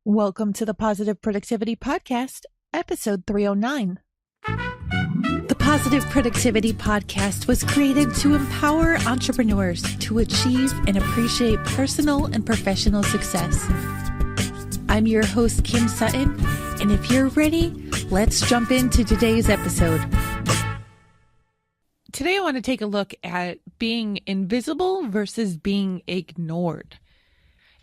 Welcome to the Positive Productivity Podcast, episode 309. The Positive Productivity Podcast was created to empower entrepreneurs to achieve and appreciate personal and professional success. I'm your host, Kim Sutton, and if you're ready, let's jump into today's episode. Today, I want to take a look at being invisible versus being ignored.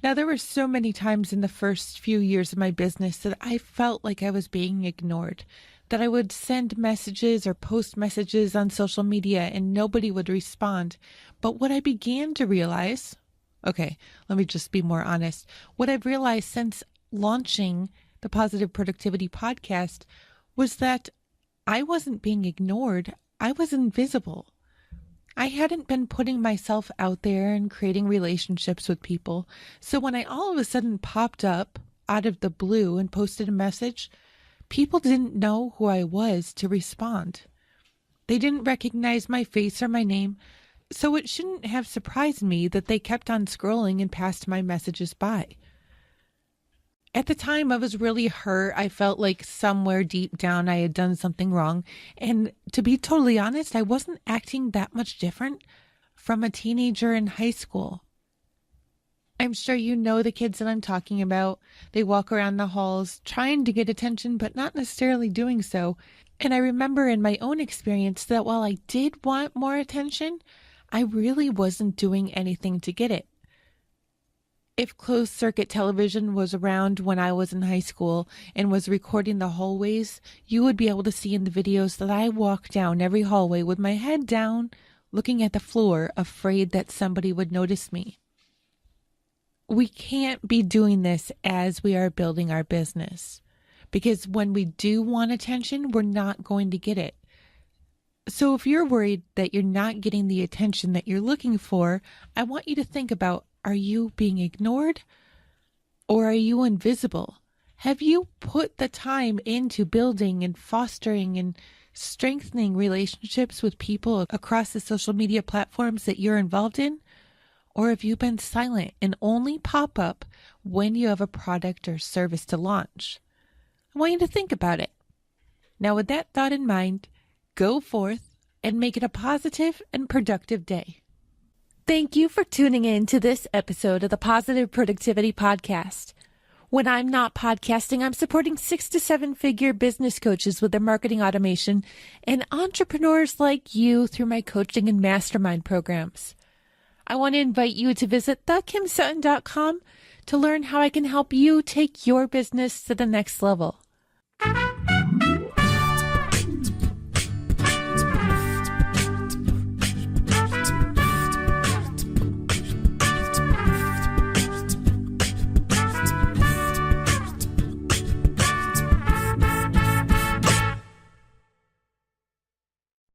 Now, there were so many times in the first few years of my business that I felt like I was being ignored, that I would send messages or post messages on social media and nobody would respond. But what I began to realize, okay, let me just be more honest. What I've realized since launching the Positive Productivity Podcast was that I wasn't being ignored. I was invisible. I hadn't been putting myself out there and creating relationships with people. So when I all of a sudden popped up out of the blue and posted a message, people didn't know who I was to respond. They didn't recognize my face or my name, so it shouldn't have surprised me that they kept on scrolling and passed my messages by. At the time, I was really hurt. I felt like somewhere deep down I had done something wrong. And to be totally honest, I wasn't acting that much different from a teenager in high school. I'm sure you know the kids that I'm talking about. They walk around the halls trying to get attention, but not necessarily doing so. And I remember in my own experience that while I did want more attention, I really wasn't doing anything to get it. If closed circuit television was around when I was in high school and was recording the hallways, you would be able to see in the videos that I walked down every hallway with my head down, looking at the floor, afraid that somebody would notice me. We can't be doing this as we are building our business, because when we do want attention, we're not going to get it. So if you're worried that you're not getting the attention that you're looking for, I want you to think about, are you being ignored or are you invisible? Have you put the time into building and fostering and strengthening relationships with people across the social media platforms that you're involved in? Or have you been silent and only pop up when you have a product or service to launch? I want you to think about it. Now, with that thought in mind, go forth and make it a positive and productive day. Thank you for tuning in to this episode of the Positive Productivity Podcast. When I'm not podcasting, I'm supporting 6 to 7 figure business coaches with their marketing automation and entrepreneurs like you through my coaching and mastermind programs. I want to invite you to visit thekimsutton.com to learn how I can help you take your business to the next level.